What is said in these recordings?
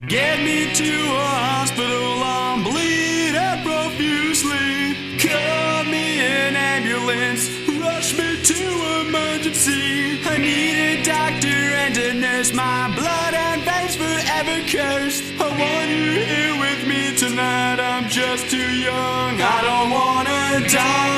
Get me to a hospital, I'm bleeding profusely. Call me an ambulance, rush me to emergency. I need a doctor and a nurse, my blood and veins forever cursed. I want you here with me tonight, I'm just too young, I don't wanna die.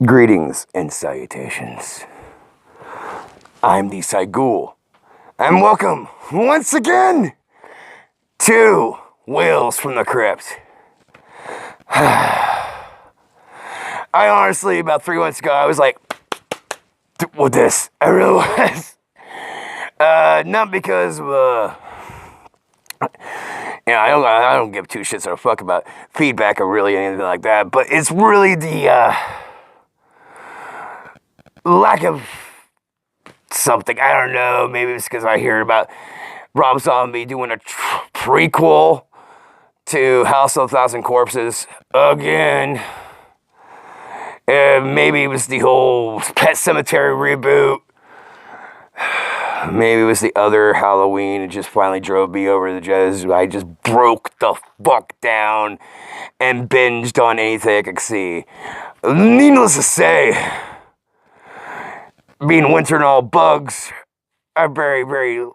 Greetings and salutations. I'm the Saigul, and welcome once again to Whales from the Crypt. I honestly, about 3 months ago, I was like, with this, I really was. Not because of, I don't give two shits or a fuck about feedback or really anything like that, but it's really the, lack of something. I don't know. Maybe it's because I hear about Rob Zombie doing a prequel to House of a Thousand Corpses again. Maybe it was the whole Pet Cemetery reboot. Maybe it was the other Halloween. It just finally drove me over the edge. I just broke the fuck down and binged on anything I could see. Needless to say, being winter and all, bugs are very, very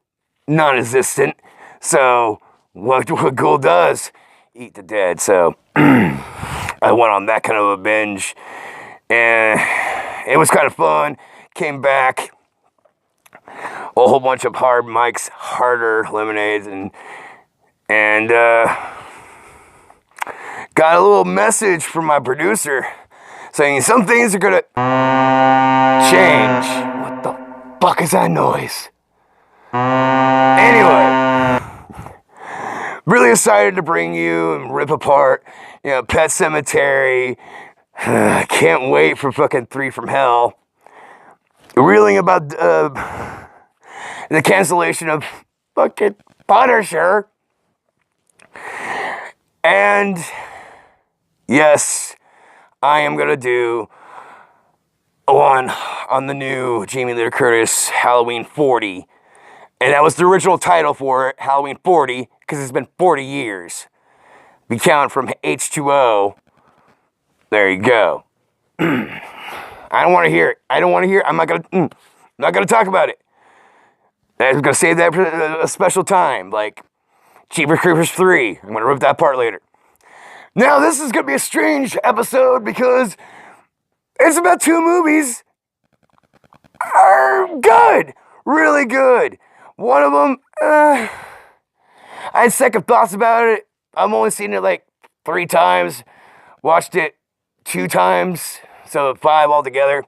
non-existent. So what Ghoul does, eat the dead. So I went on that kind of a binge, and it was kind of fun. Came back, a whole bunch of hard mics, harder lemonades, and got a little message from my producer saying some things are gonna change. What the fuck is that noise? Anyway, really excited to bring you and rip apart, Pet Cemetery. Can't wait for fucking 3 from Hell. Reeling about the cancellation of fucking Punisher. And yes, I am gonna do one on the new Jamie Lee Curtis Halloween 40. And that was the original title for it, Halloween 40, because it's been 40 years. We count from H2O. There you go. I don't want to hear it. I'm not gonna talk about it. I'm gonna save that for a special time, like Jeepers Creepers 3. I'm gonna rip that part later. Now, this is gonna be a strange episode because it's about 2 movies are good, really good. One of them, I had second thoughts about it. I've only seen it like 3 times, watched it 2 times, so 5 altogether.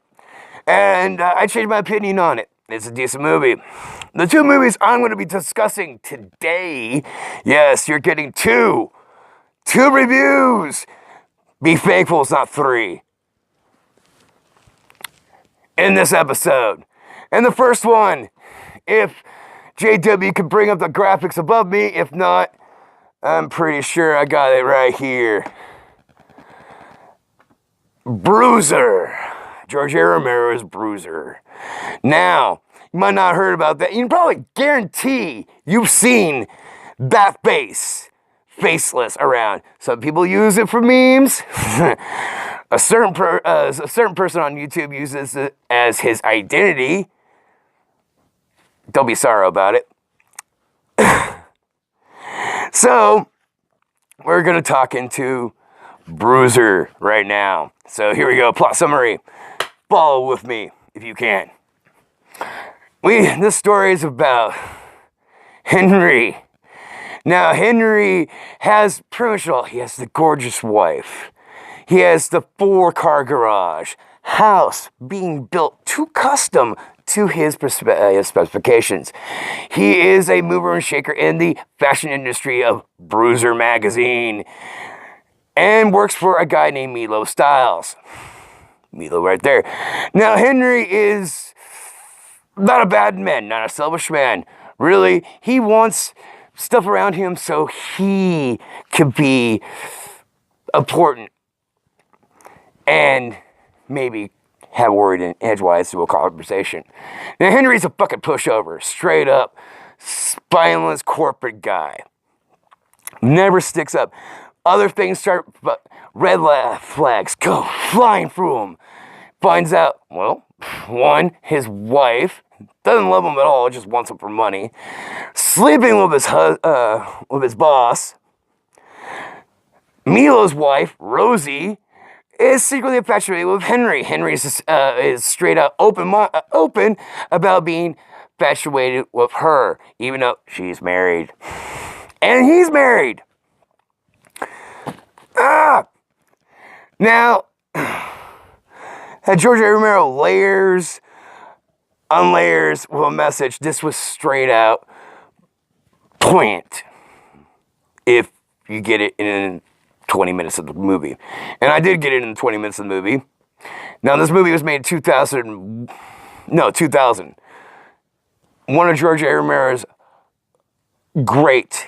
And I changed my opinion on it. It's a decent movie. The 2 movies I'm going to be discussing today, yes, you're getting 2 reviews. Be thankful it's not 3. In this episode. And the first one, if JW could bring up the graphics above me, if not, I'm pretty sure I got it right here. Bruiser. George A. Romero's Bruiser. Now, You might not have heard about that. You can probably guarantee you've seen that face, faceless, around. Some people use it for memes. A certain person on YouTube uses it as his identity. Don't be sorry about it. So, we're going to talk into Bruiser right now. So here we go, plot summary. Follow with me if you can. This story is about Henry. Now, Henry has pretty much all. He has the gorgeous wife. He has the 4-car garage. House being built to custom to his specifications. He is a mover and shaker in the fashion industry of Bruiser magazine. And works for a guy named Milo Styles. Milo right there. Now, Henry is not a bad man, not a selfish man. Really, he wants stuff around him so he could be important and maybe have word in edgewise to a conversation. Now, Henry's a fucking pushover, straight up, spineless corporate guy. Never sticks up. Other things start, but red flags go flying through him. Finds out, well, one, his wife doesn't love him at all, just wants him for money. Sleeping with his boss. Milo's wife, Rosie, is secretly infatuated with Henry. Henry is straight up open about being infatuated with her, even though she's married. And he's married. Now, had George A. Romero layers, unlayers with a message, this was straight out poignant if you get it in 20 minutes of the movie. And I did get it in 20 minutes of the movie. Now, this movie was made in 2000. One of George A. Romero's great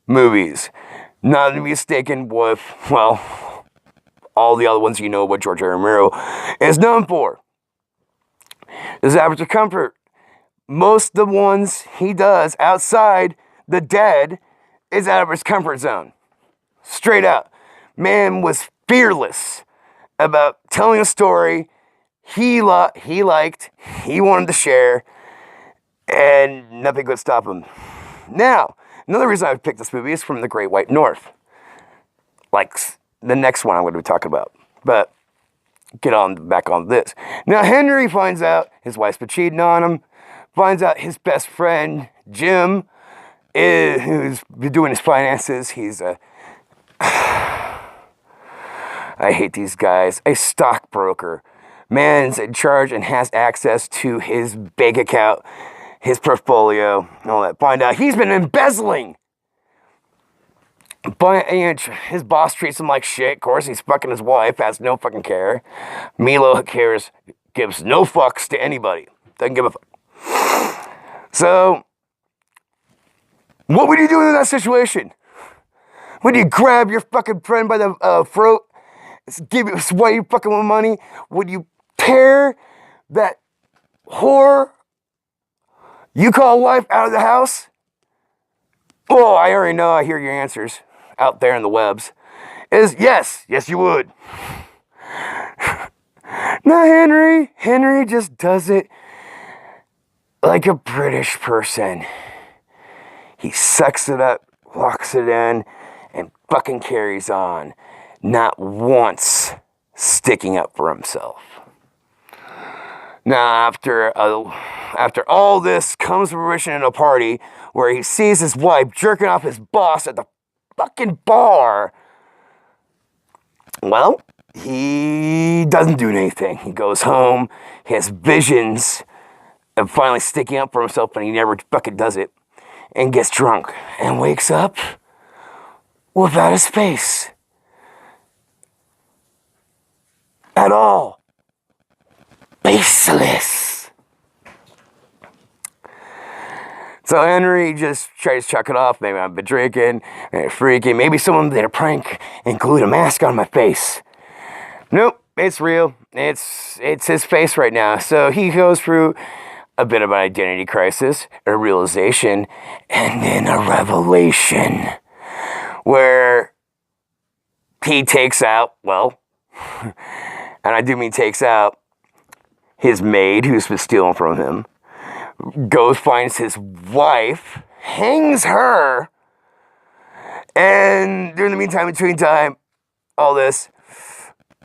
movies. Not to be mistaken with, well, all the other ones you know what George A. Romero is known for. This is Aperture Comfort. Most of the ones he does outside the dead is out of his comfort zone. Straight out. Man was fearless about telling a story he liked, he wanted to share, and nothing could stop him. Now, another reason I picked this movie is from the Great White North. Like the next one I'm going to be talking about. But back on this. Now, Henry finds out his wife's been cheating on him. Finds out his best friend, Jim, who's been doing his finances. He's I hate these guys. A stockbroker. Man's in charge and has access to his bank account, his portfolio, and all that. Find out he's been embezzling. But his boss treats him like shit. Of course, he's fucking his wife, has no fucking care. Milo gives no fucks to anybody. Doesn't give a fuck. So, what would you do in that situation? Would you grab your fucking friend by the throat, why you fucking with money? Would you tear that whore you call wife out of the house? Oh, I already know. I hear your answers out there in the webs. Is yes, you would. Now, Henry just does it like a British person. He sucks it up, locks it in, and fucking carries on. Not once sticking up for himself. Now, after all this comes to fruition in a party where he sees his wife jerking off his boss at the fucking bar, well, he doesn't do anything. He goes home, he has visions of finally sticking up for himself, but he never fucking does it, and gets drunk, and wakes up without his face. At all. Faceless. So Henry just tries to chuck it off. Maybe I've been drinking and freaking. Maybe someone did a prank and glued a mask on my face. Nope, it's real. It's his face right now. So he goes through a bit of an identity crisis, a realization, and then a revelation where he takes out, well, and I do mean takes out, his maid who's been stealing from him, goes, finds his wife, hangs her, and during the meantime, between time, all this,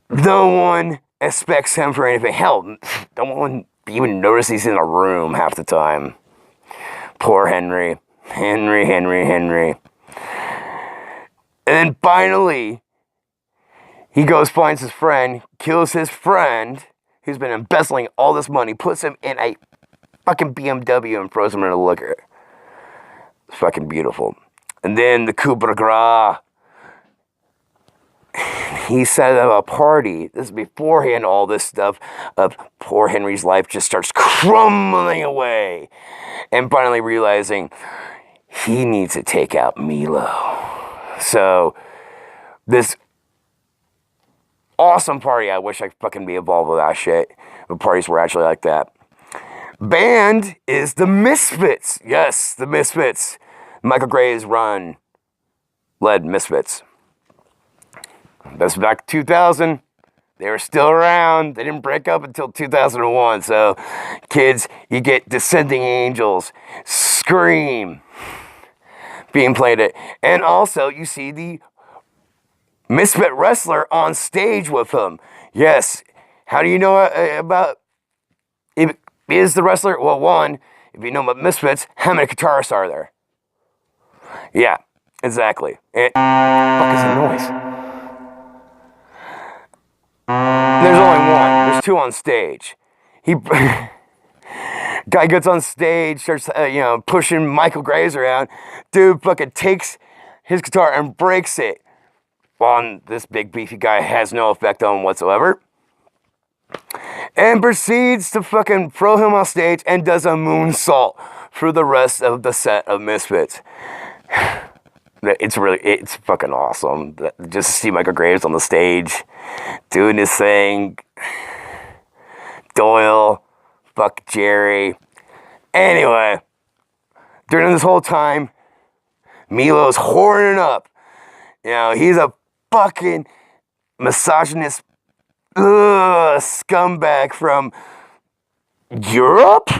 no one expects him for anything. Hell, no one even notices he's in a room half the time. Poor Henry. Henry. And then finally, he goes, finds his friend, kills his friend, who's been embezzling all this money, puts him in a fucking BMW and throws him in a liquor. It's fucking beautiful. And then the coup de grace. He set up a party. This is beforehand all this stuff of poor Henry's life just starts crumbling away. And finally realizing he needs to take out Milo. So this awesome party, I wish I could fucking be involved with that shit. The parties were actually like that. Band is the Misfits. Yes, the Misfits. Michael Gray's led Misfits. That's back 2000. They were still around. They didn't break up until 2001. So, kids, you get Descending Angels, Scream being played it. And also, you see the Misfit wrestler on stage with him. Yes. How do you know about... If is the wrestler? Well, one, if you know about Misfits, how many guitarists are there? Yeah, exactly. What the fuck is the noise? There's only one. There's two on stage. Guy gets on stage, starts, pushing Michael Graves around. Dude fucking takes his guitar and breaks it. On this big beefy guy has no effect on him whatsoever. And proceeds to fucking throw him off stage and does a moonsault for the rest of the set of Misfits. It's fucking awesome. Just to see Michael Graves on the stage doing his thing. Doyle, fuck Jerry. Anyway, during this whole time, Milo's horning up. You know, he's a fucking misogynist scumbag from Europe?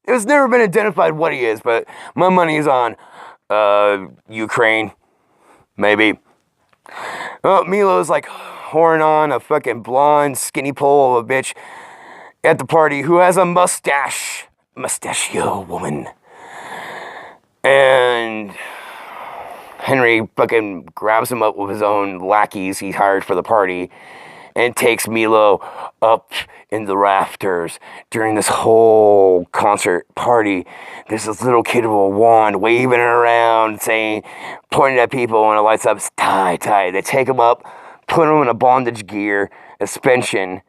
It was never been identified what he is, but my money is on Ukraine, maybe. Well, Milo's like whoring on a fucking blonde, skinny pole of a bitch at the party who has a mustachio woman. And Henry fucking grabs him up with his own lackeys he hired for the party and takes Milo up in the rafters. During this whole concert party, there's this little kid with a wand waving it around, saying, pointing at people, and it lights up, tie. They take him up, put him in a bondage gear, a suspension,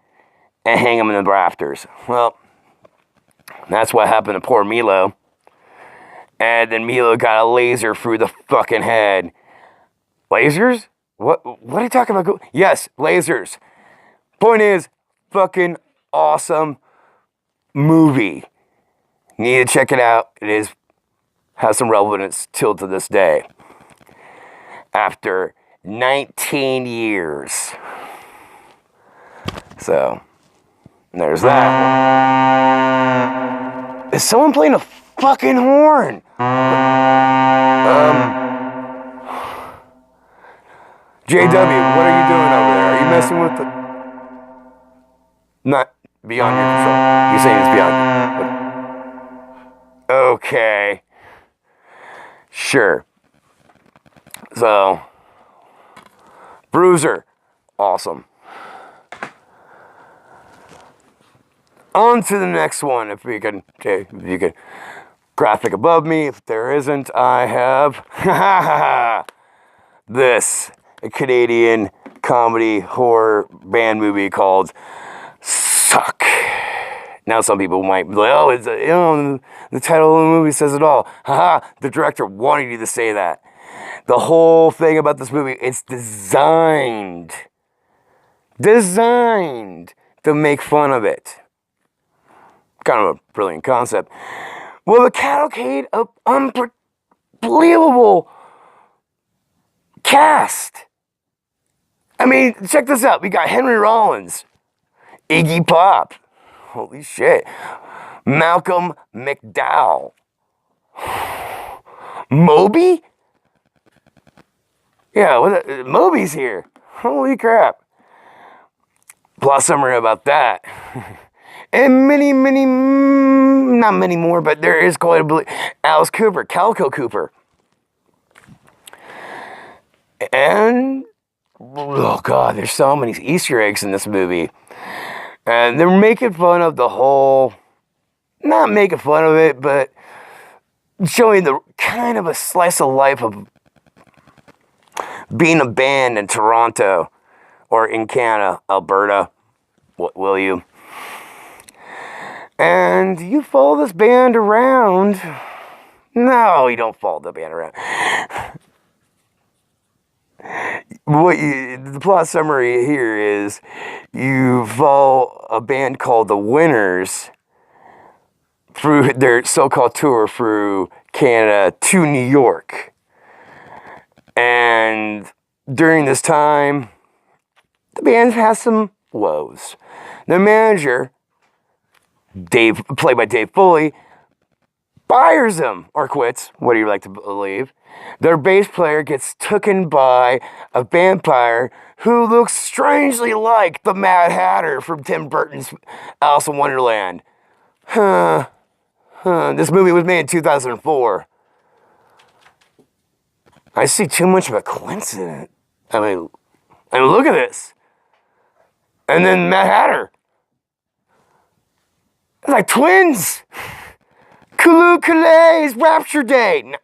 and hang him in the rafters. Well, that's what happened to poor Milo. And then Milo got a laser through the fucking head. Lasers? What are you talking about? Yes, lasers. Point is, fucking awesome movie. You need to check it out. It has some relevance till to this day. After 19 years. So, there's that. Is someone playing a fucking horn? JW, what are you doing over there? Are you messing with the... Not beyond your control. You're saying it's beyond... Okay. Sure. So... Bruiser. Awesome. On to the next one, if you could graphic above me. If there isn't, I have this, a Canadian comedy horror band movie called Suck. Now some people might be like, oh, the title of the movie says it all. The director wanted you to say that. The whole thing about this movie, it's designed to make fun of it. kind of a brilliant concept. Well, the cavalcade of unbelievable cast. I mean, check this out. We got Henry Rollins, Iggy Pop, holy shit, Malcolm McDowell, Moby? Yeah, Moby's here. Holy crap. Plot summary about that. And not many more, but there is quite a bit. Alice Cooper, Calico Cooper. And, oh God, there's so many Easter eggs in this movie. And they're making fun of the whole, not making fun of it, but showing the kind of a slice of life of being a band in Toronto or in Canada, Alberta, what will you? And you follow this band around. No, you don't follow the band around. The plot summary here is you follow a band called the Winners through their so-called tour through Canada to New York. And during this time, the band has some woes. The manager, Dave, played by Dave Foley, fires them or quits, what do you like to believe? Their bass player gets taken by a vampire who looks strangely like the Mad Hatter from Tim Burton's Alice in Wonderland. This movie was made in 2004. I see too much of a coincidence. I mean, look at this. And then Mad Hatter. It's like twins. Kulu Kalay's Rapture Day.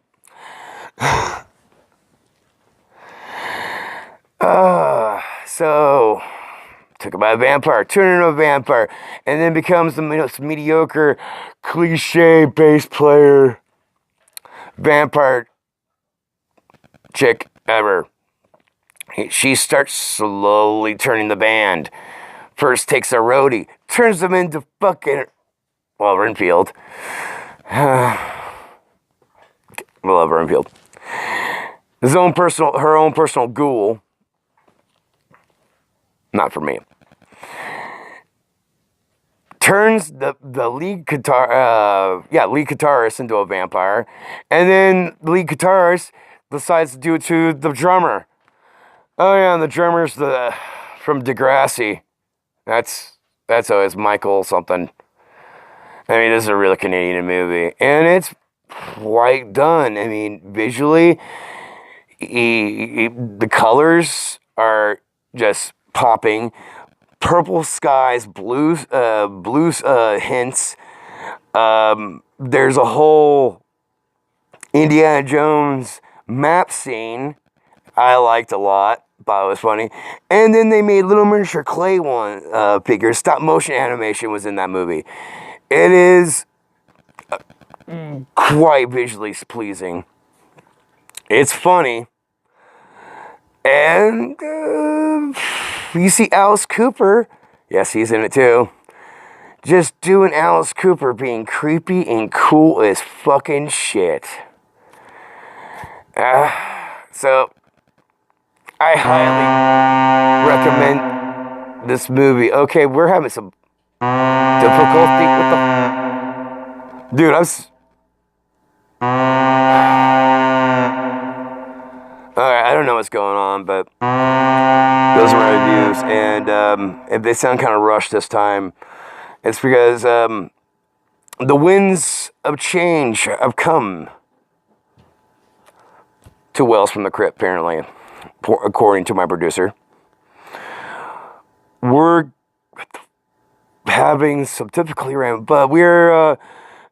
So, took by a vampire, turned into a vampire, and then becomes the most mediocre, cliche bass player, vampire chick ever. She starts slowly turning the band. First takes a roadie, turns them into fucking, well, Renfield. We love Renfield. Her own personal ghoul. Not for me. Turns the lead guitarist into a vampire, and then the lead guitarist decides to do it to the drummer. Oh yeah, and the drummer's from Degrassi. That's always Michael something. I mean, this is a real Canadian movie, and it's quite done. I mean, visually, the colors are just popping. Purple skies, blue hints. There's a whole Indiana Jones map scene I liked a lot. Thought it was funny. And then they made little miniature clay figures. Stop motion animation was in that movie. It is quite visually pleasing. It's funny. And you see Alice Cooper. Yes, he's in it too. Just doing Alice Cooper being creepy and cool as fucking shit. So, I highly recommend this movie. Okay, we're having some difficulty with the... Dude, Alright, I don't know what's going on, but those are my reviews. And if they sound kind of rushed this time, it's because the winds of change have come to Wells from the Crypt, apparently, according to my producer. We're having some difficulty around, but we're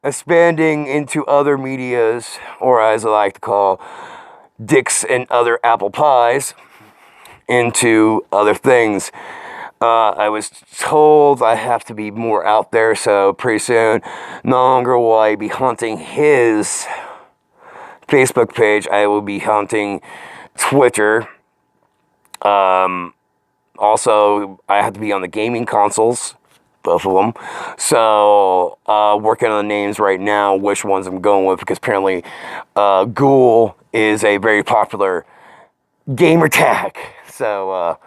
expanding into other medias, or as I like to call, dicks and other apple pies, into other things. I was told I have to be more out there, so pretty soon, no longer will I be hunting his Facebook page. I will be hunting Twitter. Also, I have to be on the gaming consoles both of them. So, working on the names right now, which ones I'm going with, because apparently, Ghoul is a very popular gamer tag. So,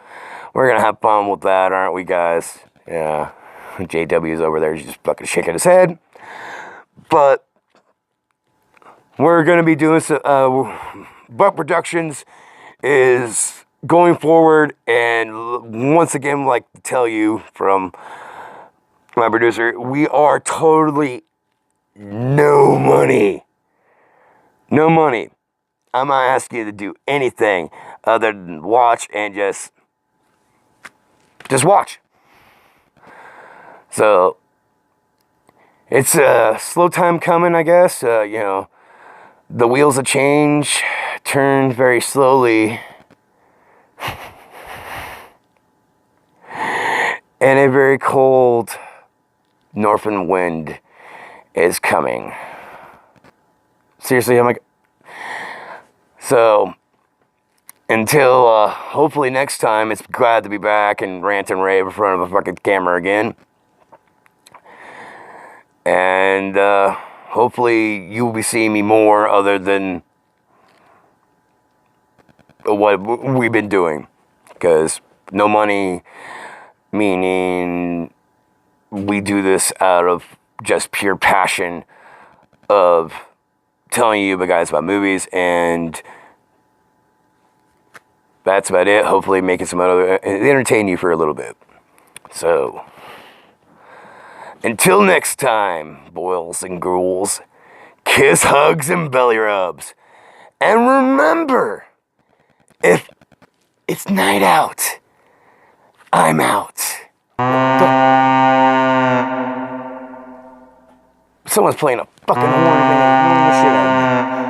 we're gonna have fun with that, aren't we, guys? Yeah. JW's over there, he's just fucking shaking his head. But, we're gonna be doing some, Buck Productions is going forward, and once again, like to tell you from my producer, we are totally no money. No money. I'm not asking you to do anything other than watch and just watch. So, it's a slow time coming, I guess. You know, the wheels of change turn very slowly. And a very cold northern wind is coming. Seriously, I'm like... So, until hopefully next time, it's glad to be back and rant and rave in front of a fucking camera again. And hopefully you will be seeing me more other than what we've been doing. Because no money, meaning we do this out of just pure passion of telling you guys about movies, and that's about it. Hopefully making some other, entertain you for a little bit. So, until next time, boils and ghouls, kiss, hugs, and belly rubs. And remember, if it's night out, I'm out. Someone's playing a fucking horn and shit out of me.